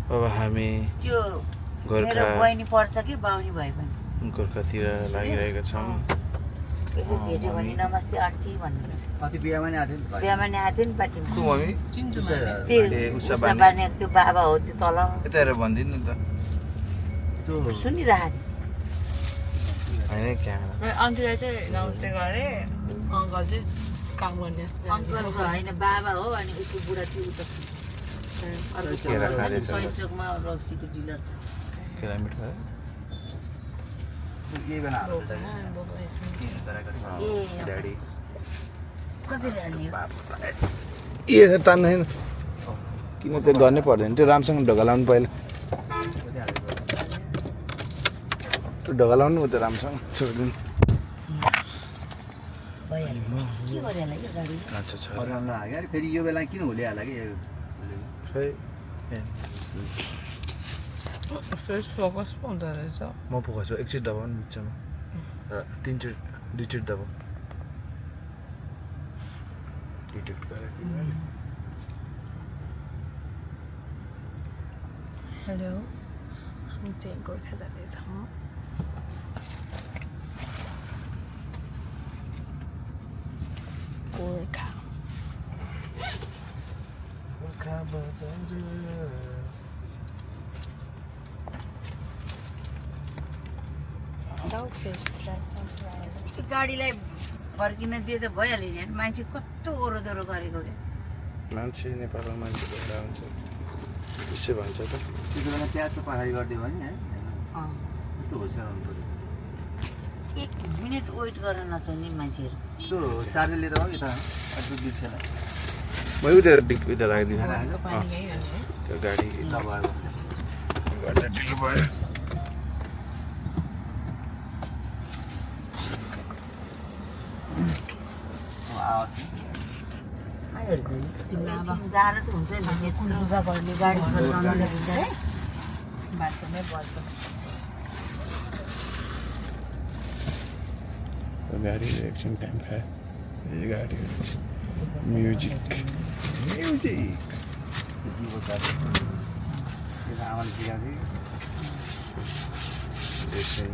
अब हामी त्यो मेरो बहिनी पर्छ कि बाहुनी भाइ पनि गोर्खातिर लागिरहेका छौँ। भेट्यो भने नमस्ते आन्टी भन्नुपर्छ। कति बिहामा नि आएको थियो नि बिहामा नि आएको थियो नि पार्टीमा। को मम्मी? उषा बानेको त्यो बाबा हो त्यो तल। यता हेरेर भनिदिनु नि त। त्यो सुनिरहेको होइन क्या आन्टीलाई चाहिँ नमस्ते गरेँ, अङ्कल चाहिँ काम गर्ने। अङ्कलको होइन बाबा हो अनि उसको बुढा त्यो उता छ। सैचोकमा रक्सीको डिलर छ। केरा मिठो है? केही बेला ड्याडी कसरी हाल्ने हो? ए तान्दैन किन त्यो गर्नै पर्दैन त्यो राम्रोसँग ढोका लाउनु पहिला त्यो ढोका लाउनु त्यो राम्रोसँग छोडिदिनु भइहाल्यो। के गरिहाल्यो यो गाडी? अच्छा छ राम्रो लाग्यो अरे फेरि यो बेला किन हुलिहाल्यो कि खै फेस फोकस पो हुँदो रहेछ। म फोकस एकचोटि दबाउनु बिचमा तिनचोटि दुईचोटि दबाउ डिटेक्ट गरेर हेलो, हामी चाहिँ गोर्खा जाँदैछौँ। गोर्खा त्यो गाडीलाई फर्किन दिए त भइहाल्यो नि। मान्छे कस्तो ओरोदोरो गरेको क्या। मान्छे नेपालमा मान्छे भएर हुन्छ त्यसै भन्छ त त्यति बेला प्याज चाहिँ पछाडि गरिदियो भने है यस्तो होसियार हुनु पऱ्यो। 1 मिनट वेट गर्न नसक्ने मान्छेहरू। त्यो चार्जर लिँदा हो यता अझ बिर्सेला मै उता राखिदिनु त्यो गाडी नभएको गर्दा ढिलो भयो जाडो त हुन्छ नि पूजा गर्ने गाडी बाटोमै बल्छ। गाड़ी रिएक्शन टाइम है ये गाड़ी म्यूजिक आमाले सिकाएको थिएँ जैसे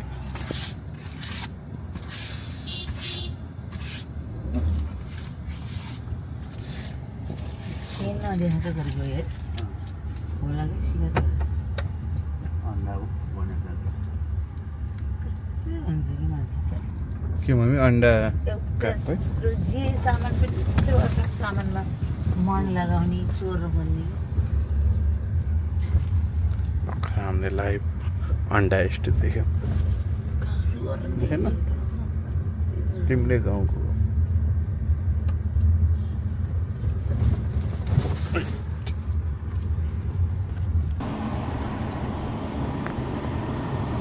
नदेखाएको गरेको है होला कि सिकाएको अन्डा भनेको कस्तो हुन्छ कि मान्छे चाहिँ के मम्मी अंडा एउटा जे सामान पनि त्यो अर्को सामानमा मन लगाउने चोर भन्ने हमने लाइव अंडा एस्ट देख्यो देखेन तिमीले गाउँको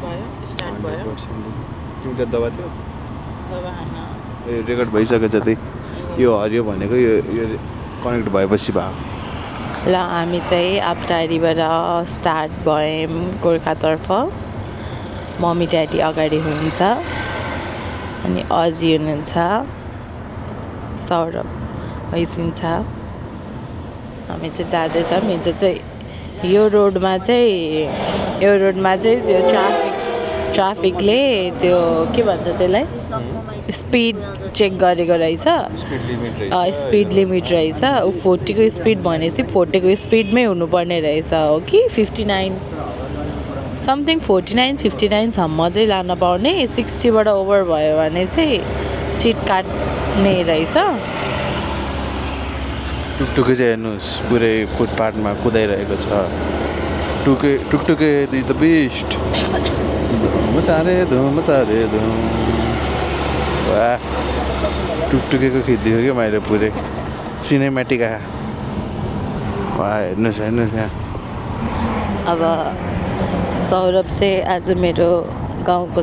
भयो, स्टार्ट भयो। तिमी त दबा थियो दबा हान्न ए रेकर्ड भइसकेछ त्यही यो हरियो भनेको यो कनेक्ट भएपछि भयो ल हामी चाहिँ आपटारीबाट स्टार्ट भयौँ गोर्खातर्फ। मम्मी ड्याडी अगाडि हुनुहुन्छ अनि अजी हुनुहुन्छ, सौरभ भइसिन्छ। हामी चाहिँ जाँदैछौँ। हिजो चाहिँ यो रोडमा चाहिँ त्यो ट्राफिकले त्यो के भन्छ त्यसलाई स्पिड चेक गरेको रहेछ। स्पिड लिमिट रहेछ। 40 को स्पिड भनेपछि 40 को स्पिडमै हुनुपर्ने रहेछ हो कि 59 समथिङ 49-59 सम्म चाहिँ लान पाउने। 60बाट ओभर भयो भने चाहिँ चिट काट्ने रहेछ। टुकटुके चाहिँ हेर्नुहोस् पुरै फुटपाथमा कुदाइरहेको छ। टुकटुके द बेस्ट मचारे धुम वाह टुकटुकेको खिचिदियो क्या मैले पुरै सिनेमेटिक वाह हेर्नुहोस् यहाँ अब सौरभ चाहिँ आज मेरो गाउँको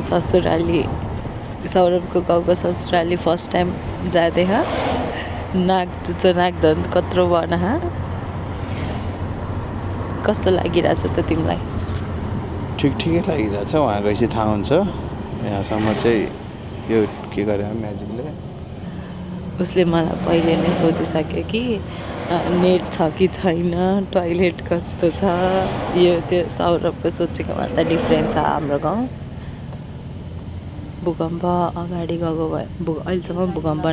ससुराली फर्स्ट टाइम जाँदै नाक दन्त कत्रो भन कस्तो लागिरहेछ त तिमीलाई? ठिकै लागिरहेछ उहाँ गएपछि थाहा हुन्छ। यहाँसम्म चाहिँ यो के गरे म्याजिकले उसले मलाई पहिले नै सोधिसक्यो कि नेट छ कि छैन, टोइलेट कस्तो छ, यो त्यो सौरभको सोचेको भन्दा डिफ्रेन्ट छ हाम्रो गाउँ। भूकम्प अगाडि गएको भए अहिलेसम्म भूकम्प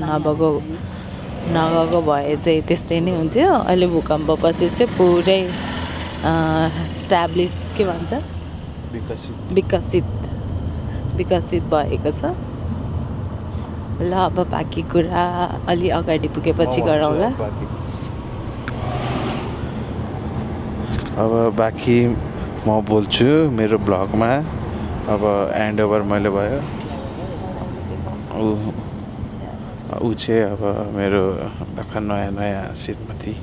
नगएको भए चाहिँ त्यस्तै नै हुन्थ्यो। अहिले भूकम्पपछि चाहिँ पुरै स्ट्याब्लिस के भन्छ विकसित भएको छ। ल अब बाँकी कुरा अलि अगाडि पुगेपछि गरौँला। अब बाँकी म बोल्छु मेरो ब्लगमा। अब एन्ड ओभर मैले भयो। ऊ चाहिँ अब मेरो भर्खर नयाँ श्रीमती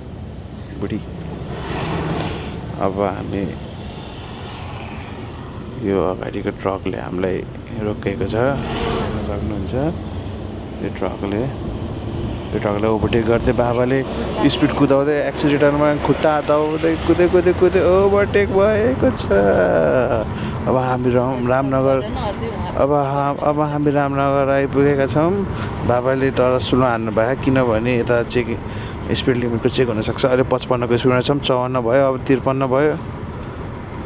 बुढी। अब हामी यो अगाडिको ट्रकले हामीलाई रोकेको छ, हेर्न सक्नुहुन्छ। यो ट्रकले ओभरटेक गर्दै बाबाले स्पिड कुदाउँदै एक्सिलेटरमा खुट्टा हताउँदै कुदै ओभरटेक भएको छ। अब हामी रामनगर आइपुगेका छौँ। बाबाले तर स्लो हान्नु भयो किनभने यता चेक स्पिड लिमिटको चेक हुनसक्छ। अहिले 55को स्पिडमा छौँ, 54 भयो, अब 53 भयो।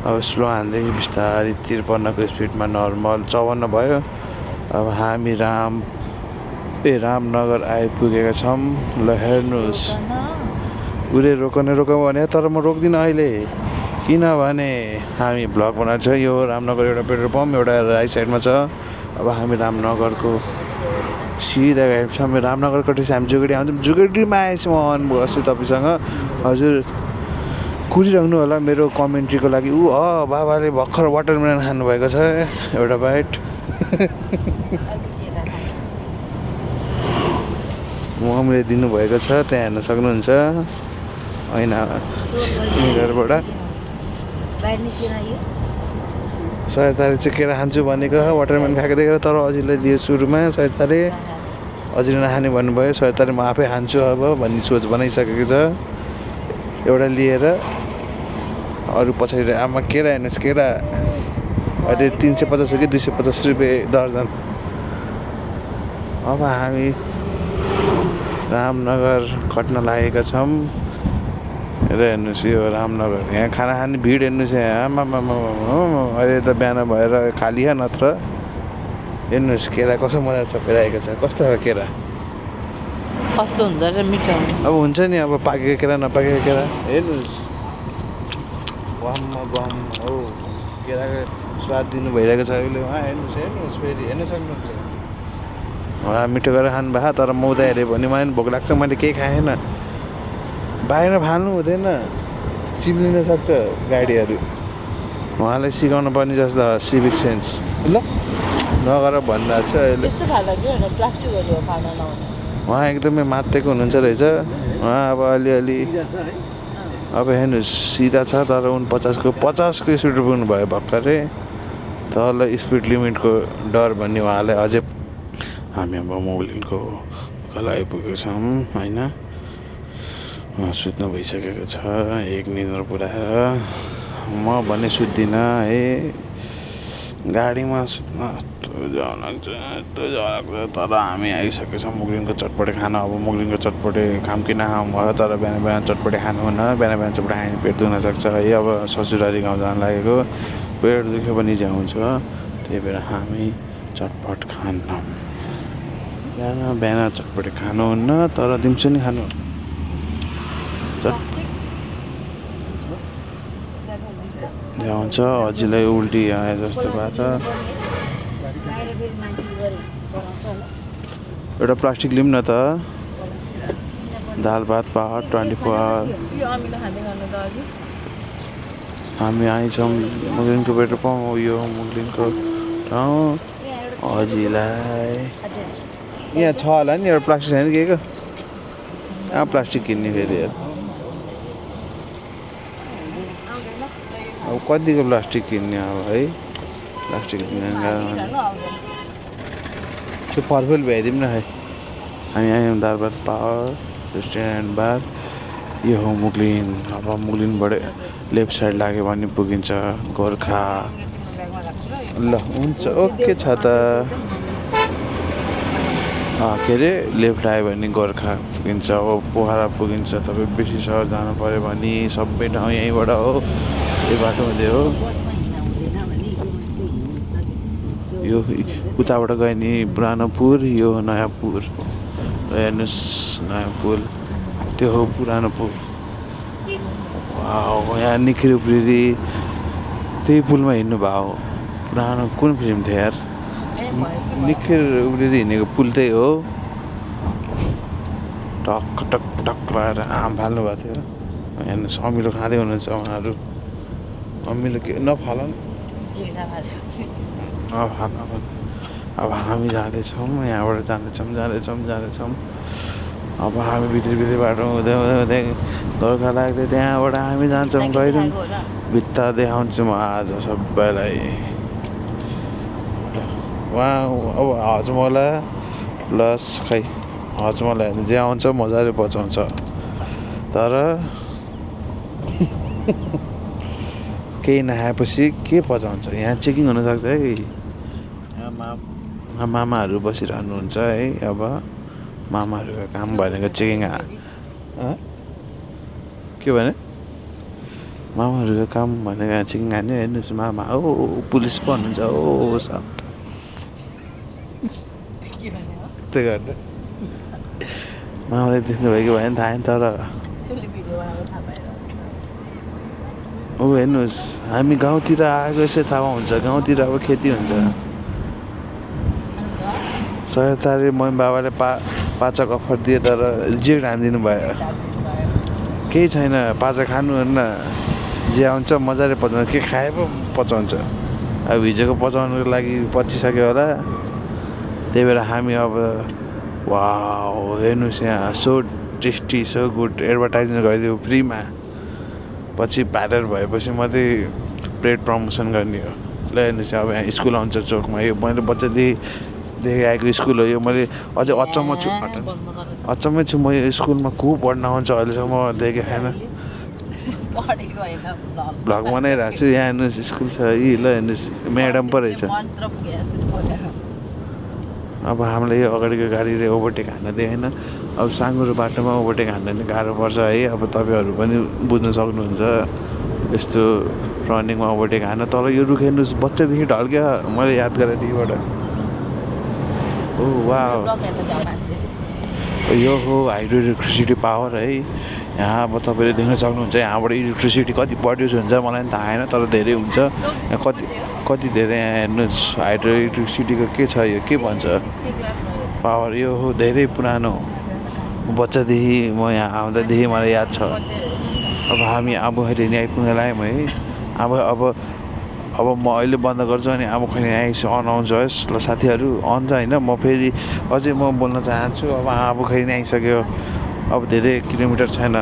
अब स्लो हान्दै बिस्तारै 53को स्पिडमा नर्मल 54 भयो। अब हामी रामनगर आइपुगेका छौँ। ल हेर्नुहोस्, उसले रोकाउँ भने तर म रोक्दिनँ अहिले, किनभने हामी भ्लग बनाएको छ। यो रामनगर एउटा पेट्रोल पम्प एउटा राइट साइडमा छ। अब हामी रामनगरको सिधा गएको छौँ। रामनगरको हामी जुगडी आउँछौँ। जुगडीमा आएछु म अन गर्छु तपाईँसँग। हजुर कुरिरहनु होला मेरो कमेन्ट्रीको लागि। बाबाले भर्खर वाटरमेलन खानुभएको छ एउटा बाइट। मम्मीले दिनुभएको छ, त्यहाँ हेर्न सक्नुहुन्छ ऐना मिररबाट। 100 चाहिँ केरा खान्छु भनेको वाटरमेलन खाएको देखेर, तर अजितलाई दियो सुरुमा 100। अजितले नखाने भन्नुभयो। 100 म आफै खान्छु अब भन्ने सोच बनाइसकेको छ। एउटा लिएर अरू पछाडि आमा केरा हेर्नुहोस्, केरा अहिले 350 हो कि 250 रुपियाँ दर्जन। अब हामी रामनगर कट्न लागेका छौँ। र हेर्नुहोस् यो रामनगर, यहाँ खाना खाने भिड हेर्नुहोस्। यहाँ अहिले त बिहान भएर खाली नत्र। हेर्नुहोस् केरा कस्तो मजा चपेर छ। कस्तो खालको केरा कस्तो हुन्छ र मिठो अब हुन्छ नि। अब पाकेको केरा नपाकेको केरा हेर्नुहोस्। बम हो केराको स्वाद दिनु भइरहेको छ अहिले। उहाँ हेर्नुहोस् फेरि हेर्न सक्नुहुन्छ। उहाँ मिठो गरेर खानु भएको, तर म उता हेऱ्यो भने मलाई भोक लाग्छ, मैले केही खाएन। बाहिर फाल्नु हुँदैन, चिप्लिन सक्छ गाडीहरू। उहाँलाई सिकाउनु पर्ने जस्तो सिभिक सेन्स। ल नगर भनिरहेको छ अहिले। उहाँ एकदमै मात्तेको हुनुहुन्छ रहेछ। उहाँ अब अलिअलि अब हेर्नुहोस् सिधा छ, तर 50को स्पिड पुग्नु भयो भर्खरै। तल स्पिड लिमिटको डर भन्ने उहाँलाई अझै। हामी अब मोगलिनको उकालो आइपुगेको छौँ होइन। सुत्न भइसकेको छ, एक निन्द्रा पुऱ्याएर। म भने सुत्दिनँ है, गाडीमा सुत्न तर हामी आइसकेको छौँ मुगलिनको चटपटे खाना। अब मुगलिनको चटपटे खाम कि नखाम भयो, तर बिहान चटपटे खानु हुन्न। बिहान चटपटे खायो भने पेट दुख्न सक्छ है। अब ससुराली गाउँ जान लागेको, पेट दुख्यो भने ज्याउ हुन्छ। त्यही भएर हामी चटपट खान्छौँ। बिहान चटपटे खानुहुन्न, तर दिउँसो नि खानु हुन्छ। अझैलाई उल्टी आए जस्तो भएको छ। एउटा प्लास्टिक लिऊँ न त। दाल भात पाहाड 24 आवर। हामी आइछौँ मुगलिनको पेट्रोल पम्प हो यो मुगलिनको ठाउँ। अझैलाई यहाँ छ होला नि एउटा प्लास्टिक छैन के प्लास्टिक किन्ने फेरि यार। अब कतिको प्लास्टिक किन्ने अब है। प्लास्टिक त्यो फलफुल भ्याइदिउँ न है। हामी आयौँ दाल भात पावर रेस्टुरेन्ट बार। यो हो मुगलिन। अब मुगलिनबाट लेफ्ट साइड लाग्यो भने पुगिन्छ गोर्खा। ल हुन्छ, ओके छ त। के अरे लेफ्ट आयो भने गोर्खा पुगिन्छ हो, पोखरा पुगिन्छ। तपाईँ बेसी सहर जानु पऱ्यो भने सबै ठाउँ यहीँबाट हो, यही बाटो हुँदै हो। बसमा हिँड्दा हुँदैन भने यो उताबाट गयो नि पुरानो पुल, यो नयाँ पुल। हेर्नुहोस् नयाँ पुल, त्यो हो पुरानो पुल। यहाँ निखिल उप्रेती त्यही पुलमा हिँड्नु भयो। पुरानो कुन फिल्म थियो यार, निखिल उप्रेती हिँडेको पुल त्यही हो। टक टक टक लगाएर आम फाल्नु भएको थियो। हेर्नुहोस् अमिलो खाँदै हुनुहुन्छ उहाँहरू। अमिलो के नफाल न, अब हामी जाँदैछौँ, यहाँबाट जाँदैछौँ। अब हामी भित्री बाटो हुँदै गोर्खा लाग्दै त्यहाँबाट हामी जान्छौँ गहिरो। भित्ता देखाउँछु म आज सबैलाई। उहाँ अब हजमोला प्लस खै हजमोला हेर्नु जे आउँछ मजाले पचाउँछ, तर केही नखाएपछि के पचाउँछ। यहाँ चेकिङ हुनसक्छ है। यहाँ मामाहरू बसिरहनुहुन्छ है। अब मामाहरूको काम भनेको चेकिङ। के भने मामाहरूको काम भनेको यहाँ चेकिङ हान्ने। हेर्नुहोस् मामा हो, पुलिस पो हुनुहुन्छ हो सब। त्यही गर्दा मामाले देख्नुभयो कि भएन थाहा छैन, तर ऊ हेर्नुहोस् हामी गाउँतिर आएको यसै थाहा हुन्छ। गाउँतिर अब खेती हुन्छ। सरकारले मम्मी बाबाले पाचक अफर दिए, तर रिजेक्ट हानिदिनु भयो। केही छैन, पाचक खानुहुन्न, जे आउँछ मजाले पचाउँछ। के खाए पो पचाउँछ। अब हिजोको पचाउनुको लागि पचिसक्यो होला। त्यही भएर हामी अब वाउ हेर्नुहोस् यहाँ so tasty so good advertisement गरिदियो फ्रीमा। पछि ब्यानर भएपछि मात्रै पेड प्रमोसन गर्ने हो। ल हेर्नुहोस् अब यहाँ स्कुल आउँछ चोकमा। यो मैले बच्चादेखि आएको स्कुल हो यो। मैले अझै अचम्मै छु म यो स्कुलमा को पढ्न आउँछ अहिलेसम्म देखेको छैन। भ्लग बनाइरहेको छु। यहाँ हेर्नुहोस् स्कुल छ यी। ल हेर्नुहोस् म्याडम पो रहेछ। अब हामीलाई यो अगाडिको गाडीले ओभरटेक हान्न दिएन। अब साँगुरो बाटोमा ओभरटेक हान्न नि गाह्रो पर्छ है। अब तपाईँहरू पनि बुझ्न सक्नुहुन्छ यस्तो रनिङमा ओभरटेक हान्न। तर यो रुख हेर्नुहोस् बच्चादेखि ढल्क्यो। मैले याद गरेँ त्यहीबाट। ओ वाह, यो हो हाइड्रो इलेक्ट्रिसिटी पावर है। यहाँ अब तपाईँले देख्न सक्नुहुन्छ यहाँबाट इलेक्ट्रिसिटी कति प्रड्युस हुन्छ मलाई पनि थाहा छैन, तर धेरै हुन्छ। यहाँ कति धेरै यहाँ हेर्नुहोस् हाइड्रो इलेक्ट्रिसिटीको के छ, यो के भन्छ पावर। यो हो धेरै पुरानो। बच्चादेखि म यहाँ आउँदादेखि मलाई याद छ। अब हामी आबुखैरी आइपुग्न लाग्यौँ है। अब म अहिले बन्द गर्छु अनि आबुखैरी अन आउँछ ल साथीहरू। अन छ होइन, म फेरि अझै म बोल्न चाहन्छु। अब आबुखैरी आइसक्यो, अब धेरै किलोमिटर छैन,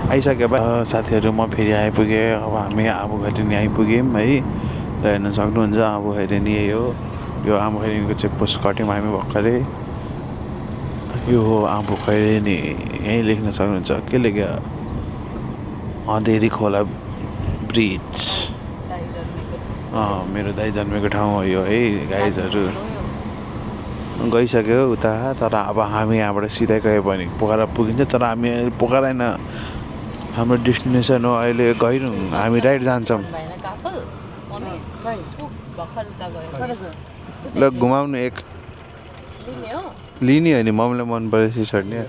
आइसक्यो साथीहरू। म फेरि आइपुगेँ। अब हामी आबुखैरी आइपुग्यौँ है। र हेर्न सक्नुहुन्छ आबुखैरी यही हो। यो आबुखैरीको चेकपोस्ट कट्यौँ हामी भर्खरै। यो हो आबुखैरी यहीँ लेख्न सक्नुहुन्छ। के लेख्यो, अँधेरी खोला ब्रिज। मेरो दाइ जन्मेको ठाउँ हो यो है। गाइजहरू गइसक्यो उता, तर अब हामी यहाँबाट सिधै गयो भने पोखरा पुगिन्छ। तर हामी पोखरा होइन, हाम्रो डेस्टिनेसन हो अहिले गहिरुङ। हामी राइट जान्छौँ। ल घुमाउनु एक लिने हो नि, मम्मीलाई मन परेपछि छोड्ने।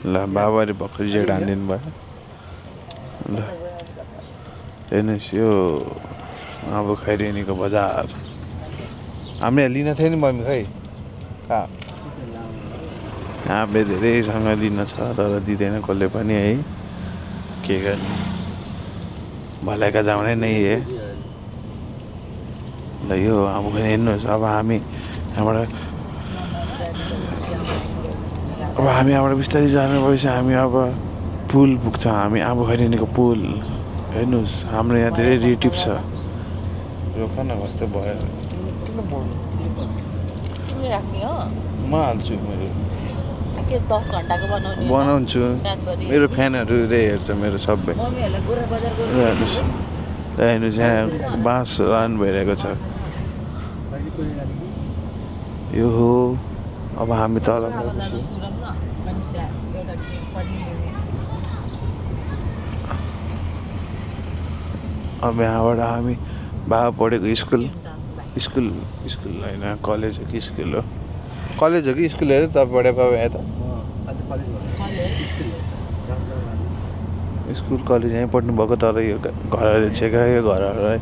ल बाबाले भर्खर जेट हानिदिनु भयो। ल हेर्नुहोस् यो आबुखैरीको बजार। हामीले लिन थियो नि मम्मी, खै कहाँ हामीले धेरैसँग लिन छ, तर दिँदैन कसले पनि है। के गर्ने, भलाइका जमानै नै है। ल यो आबुखैरी हेर्नुहोस्। अब हामी यहाँबाट बिस्तारै जानुपर्छ। हामी अब पुल पुग्छ। हामी आबुखैरीको पुल हेर्नुहोस्। हाम्रो यहाँ धेरै रिलेटिभ छ। रोक न कस्तो भयो। म हाल्छु, मेरो 10 घन्टाको बनाउँछु। मेरो फ्यानहरूले हेर्छ मेरो सबै। हेर्नुहोस् यहाँ बाँस रान भइरहेको छ। यो हो अब हामी तल अब यहाँबाट हामी बाबा पढेको स्कुल होइन कलेज हो कि स्कुल हो स्कुल हेर त बडे बाबा यता स्कुल कलेज यहीँ पढ्नु भएको तर यो घरहरू छेका यो घरहरूलाई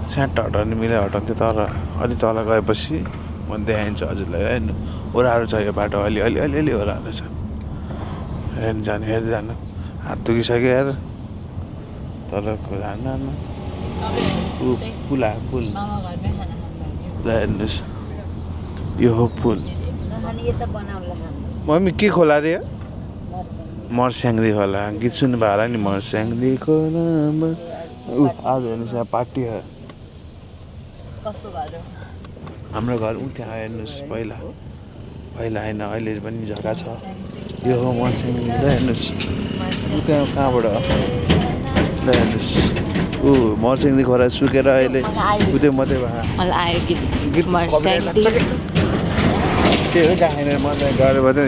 स्याट हटाउनु मिलाइ हटाउँथ्यो तर अलि तल गएपछि म देखाइन्छ हजुरलाई हेर्नु ओह्रालो छ यो बाटो अलि ओह्रालो छ हेर्नु जानु हात दुखिसक्यो यार तलको जानु पुल हेर्नुहोस् यो हो पुल मम्मी के खोला रे मर्स्याङ्दी खोला गीत सुन्नुभयो होला नि मर्स्याङ्दी खोलामा आज हेर्नुहोस् यहाँ पार्टी हो हाम्रो घर त्यहाँ हेर्नुहोस् पहिला होइन अहिले पनि जग्गा छ यो हो मर्स्याङ्दी हेर्नुहोस् त्यहाँ कहाँबाट हेर्नुहोस् मर्स्याङ्दी खोला सुकेर अहिले उतै मात्रै गीत त्यही हो गाएन मलाई गऱ्यो भने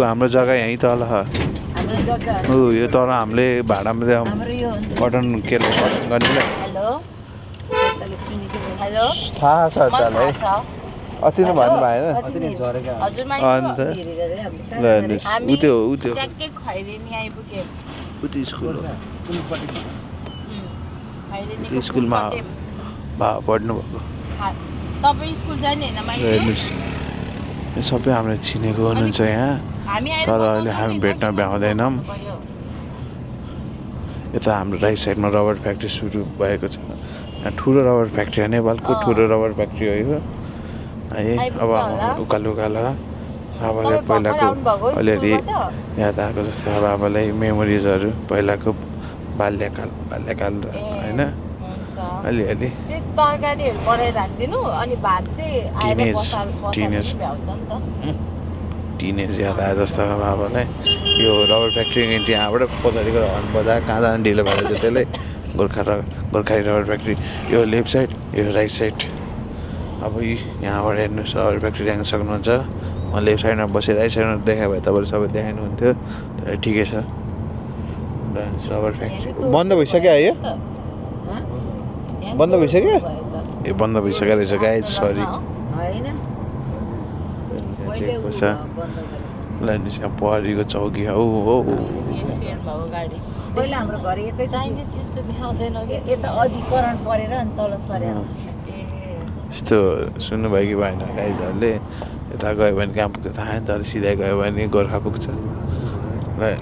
हाम्रो जग्गा यहीँ तल यो तर हामीले भाडामा कटन गर्नेलाई थाहा छ दालाई अति नै भन्नु भएन अन्त ल हेर्नुहोस् स्कुल हो स्कुलमा पढ्नु भएको हेर्नुहोस् सबै हाम्रो चिनेको हुनुहुन्छ यहाँ तर अहिले हामी भेट्न भ्याउँदैनौँ यता हाम्रो राइट साइडमा रबर फ्याक्ट्री सुरु भएको छ यहाँ ठुलो रबर फ्याक्ट्री हो नेपालको ठुलो रबर फ्याक्ट्री हो यो है अब उकालो बाबालाई पहिलाको अलिअलि याद आएको जस्तो बाबालाई मेमोरिजहरू पहिलाको बाल्यकाल होइन अलिअलि टिनेज याद आयो जस्तो बाबालाई यो रबर फ्याक्ट्री त्यहाँबाट पछाडिको हर्न बजार कहाँ जानु ढिलो भएर चाहिँ त्यसलाई गोर्खाली रबर फ्याक्ट्री यो लेफ्ट साइड यो राइट साइड अब यहाँबाट हेर्नुहोस् रबर फ्याक्ट्री देख्न सक्नुहुन्छ म लेफ्ट साइडमा बसेर राइट साइडमा देखायो भए तपाईँले सबै देखाउनुहुन्थ्यो तर ठिकै छ रबर फ्याक्ट्री बन्द भइसक्यो है यो बन्द भइसक्यो ए बन्द भइसक्यो रहेछ गाइज सरी पहरीको चौकी हो पहिला हाम्रो घर यतै यता अधिकरण परेर अनि तल सरे यस्तो सुन्नुभयो कि भएन गाइजहरूले यता गयो भने कहाँ पुग्छ थाहा छैन तर सिधै गयो भने गोर्खा पुग्छ र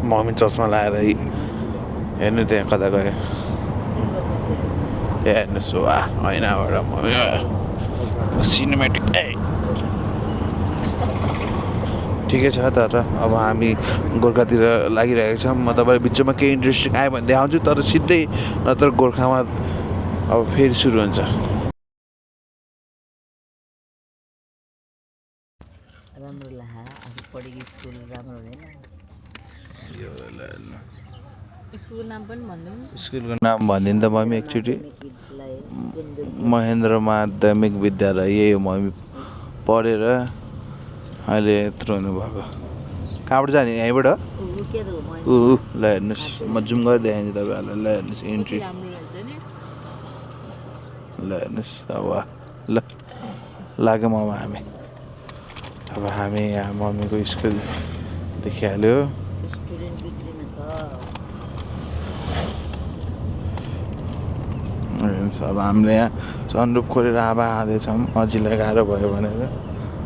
मम्मी चस्मा लगाएर हेर्नु त्यहाँ कता गयो हेर्नुहोस् वाह ऐनाबाट मम्मी सिनेमेटिक ठिकै छ तर अब हामी गोर्खातिर लागिरहेको छौँ म तपाईँलाई बिचमा केही इन्ट्रेस्टिङ आयो भने देखाउँछु तर सिधै नत्र गोर्खामा अब फेरि सुरु हुन्छ राम्रो लाग्यो आफू पढेको स्कुल राम्रो हुँदैन स्कुलको नाम पनि भन्नु स्कुलको नाम भनिदिनु त मम्मी एकचोटि महेन्द्र माध्यमिक विद्यालय यही हो मम्मी पढेर अहिले यत्रो हुनुभएको कहाँबाट जाने यहीँबाट ल हेर्नुहोस् म जुम गरेर देखाइदिन्छु तपाईँहरूलाई ल हेर्नुहोस् इन्ट्री ल हेर्नुहोस् अब ल लाग्यो ममा हामी अब हामी यहाँ मम्मीको स्कुल देखिहाल्यो अब हामीले यहाँ सनरुफ खोलेर हावा हाल्दैछौँ अझैलाई गाह्रो भयो भनेर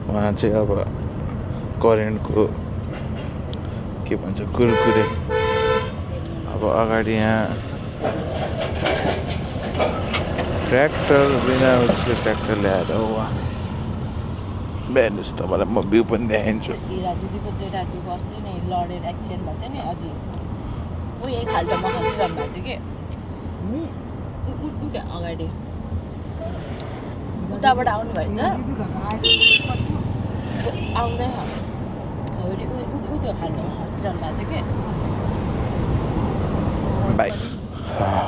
उहाँ चाहिँ अब करेन्टको के भन्छ कुरकुरे अब अगाडि यहाँ ट्र्याक्टर बिना उसको ट्र्याक्टर ल्याएर उहाँ हेर्नुहोस् तपाईँलाई म भ्यू पनि देखाइदिन्छु दिदीको जेठाजुको अस्ति नै लडेर एक्सिडेन्ट भएको थियो नि अझै ऊ यही खाल्टोमा खसिरहनु भएको थियो कि अगाडि उताबाट आउनु भएछ आउँदैन त्यो खाल्टोमा खसिरहनु भएको थियो कि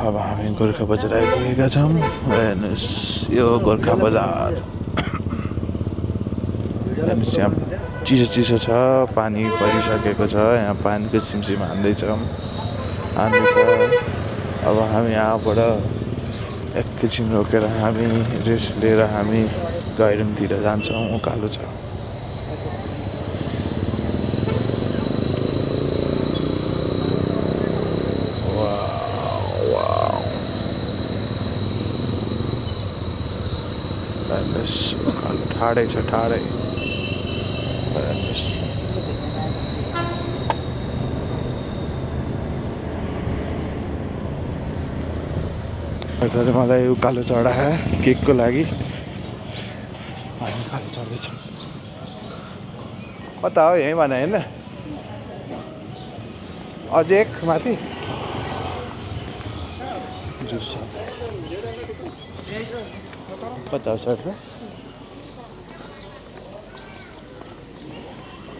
अब हामी गोर्खा बजार आइपुगेका छौँ हेर्नुहोस् यो गोर्खा बजार हेर्नुहोस् यहाँ चिसो चिसो छ, पानी परिसकेको छ, यहाँ पानीको सिमसिम हान्दैछ। अब हामी यहाँबाट एकैछिन रोकेर हामी रेस्ट लिएर हामी गाइडङतिर जान्छौँ। उकालो छ। हेर्नुहोस् उकालो ठाडै छ, ठाडै। हेर्नुहोस् मलाई उकालो चढाए केकको लागि। हामी उकालो चढ्दैछौँ। कता हो यहीँ भने होइन, अझै एक माथि जुस कता हो चढ्दा? ए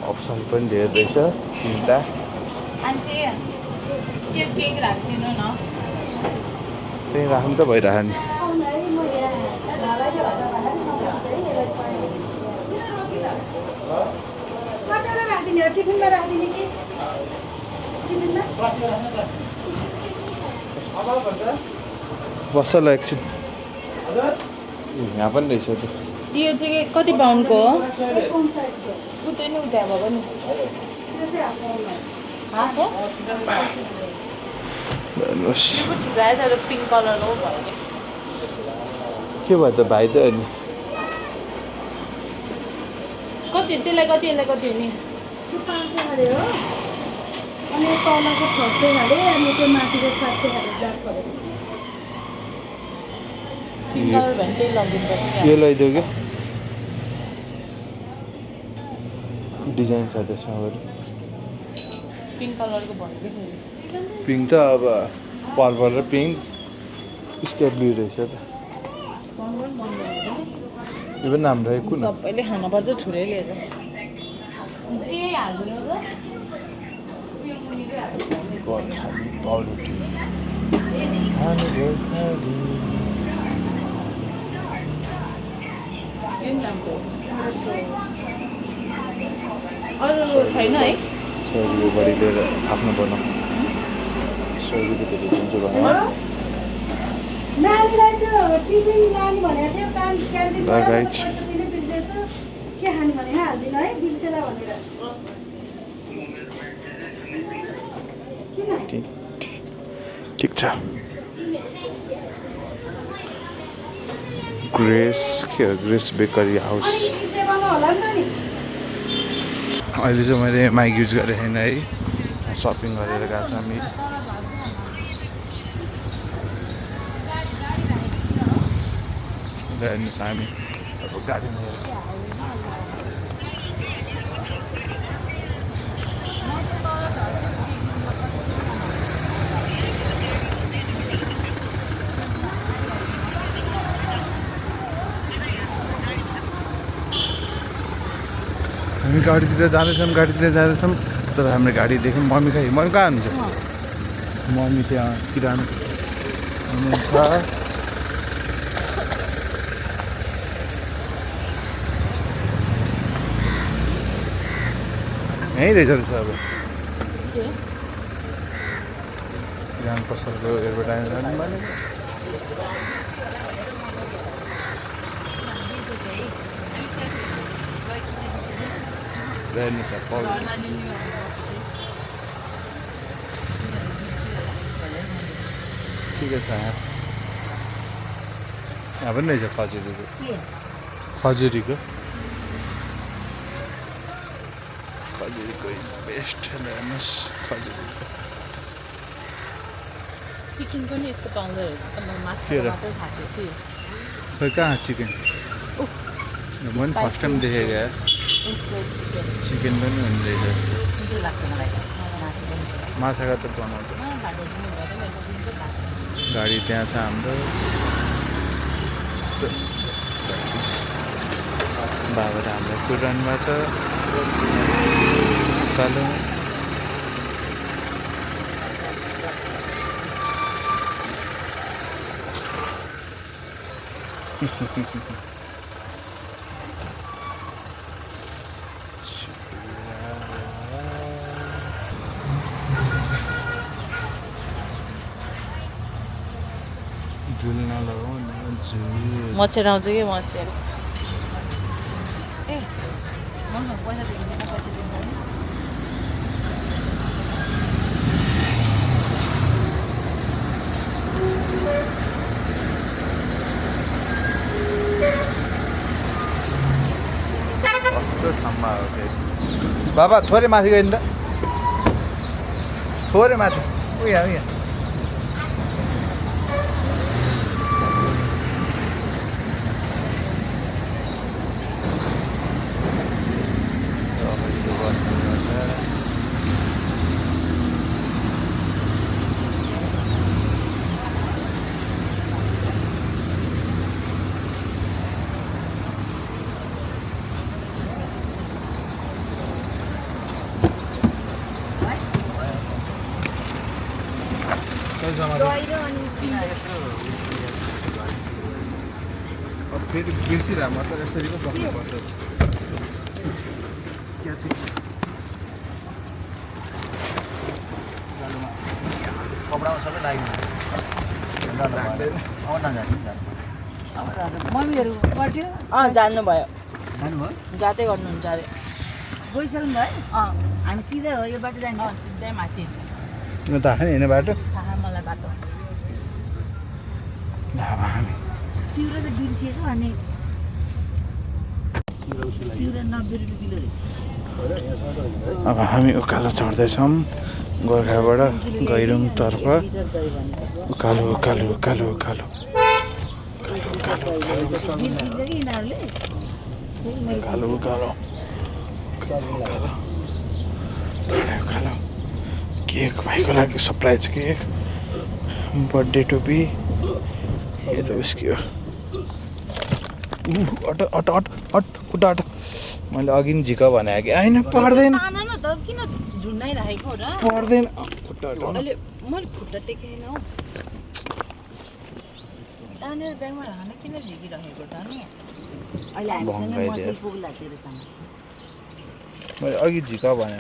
अप्सन पनि धेरै रहेछ, 3टा। आन्टी त्यो केक राखिदिनु न। त्यहीँ राख्नु त भइरह नि। टिफिनमा राखिदिने कि बस ल एकछिन। यहाँ पनि रहेछ त्यो। यो चाहिँ कति पाउन्डको हो? उतै नि उता भयो नि। हेर्नुहोस् ठिक लाग्यो तर पिङ्क कलर हो भने। के भयो त भाइ त अनि कति त्यसलाई कति यसलाई कति हो नि? 500 गरे हो, अनि तलको 600 गरे, अनि त्यो माथिको 700 गरे ब्ल्याक परेछ। पिङ्क कलर भने त्यही लगिदिनुपर्छ। यो लैदेऊ क्या, डिजाइन छ त्यसमा। पिङ्क कलरको भन्दै पिङ्क त अब पर्पल र पिङ्क स्काई ब्लू रहेछ त। यो पनि राम्रो है। कुन सबैले खानुपर्छ, ठुलै लिएछ। यही हाल्दिनु त। गोर्खाली पाउरोटी हामी गोर्खाली। अरू छैन है? 100 रुपियाँ बढी लिएर आफ्नो बनाऊ। 100 रुपियाँ त दिन्छु भने नानीलाई त्यो टिफिन लानु भनेको थियो, क्यान्टिनबाट गाइज पैसा दिनु बिर्सेछु। के खाने भने हालिदिनु है, बिर्सेला भनेर। किन ठिक छ। ग्रेस के हो? Grace bakery house. अनि सेवामा होला नि त नि। अहिले चाहिँ मैले माइक युज गरेँ होइन है, सपिङ गरेर गएको छ हामी। हेर्नुहोस् हामी अब गाडीमा हामी गाडीतिर जाँदैछौँ। तर हाम्रो गाडी देख्यौँ। मम्मी कहाँ हुनुहुन्छ? मम्मी त्यहाँ किराना हुनुहुन्छ। यहीँ रहेछ अब किराना पसलको एडभर्टाइजमेन्ट भनेको। ठिकै छ। यहाँ पनि रहेछ खजुरीको बेस्ट हेर्नुहोस्। खजुरीको चिकन पनि यस्तो पाउँदो रहेछ त। म माछा मात्रै खाएको थिएँ। खै कहाँ चिकन? मैले फर्स्ट टाइम देखेको यार। चिकन पनि हुने रहेछ। माछाका त बनाउँछ। गाडी त्यहाँ छ हाम्रो। बाबा त हाम्रो कुरानमा छ। उकालो झुल्न लगाउन झुल मच्छर आउँछ कि मच्छर ए मसँग पैसा दिनु पैसा दिनु कस्तो ठाउँमा हो त्यो बाबा थोरै माथि गयो नि त थोरै माथि उयो उयो गहिरो अनि अब फेरि बिर्सिरह म त यसरी पो बस्नुपर्छ क्या चाहिँ कपडामा सबै लाग्दैन मम्मीहरू पर्थ्यो जान्नुभयो जानुभयो जाँदै गर्नुहुन्छ अरे गइसक्नु भयो हामी सिधै हो यो बाटो जाने सिधै माथि म त आएन हिँड्ने बाटो थाहा मलाई बाटो अब हामी चिउरा त बिर्सिएको अनि चिउरा 90 रुपियाँ किलो रहेछ अब हामी उकालो चढ्दैछौँ गोर्खाबाट गैरुङतर्फ उकालो उकालो उकालो उकालो उकालो बिर्सिन्छ कि यिनीहरूले उकालो उकालो उकालो उकालो केक भाइको लागि सरप्राइज केक बर्थडे टोपी यो त उस्की हो अट अट अट अट खुट्टा अट मैले अघि नि झिक भने कि होइन पर्दैन तान न त किन झुन्डाइराखेको र पर्दैन खुट्टा अट अहिले मैले खुट्टा टेकेन हौ तानेर ब्यागमा राख्न किन झिकिरहेको त नि अहिले हामीसँग भङ्गाइदियो। मसै पुग्ला तेरोसँग मैले अघि झिक भने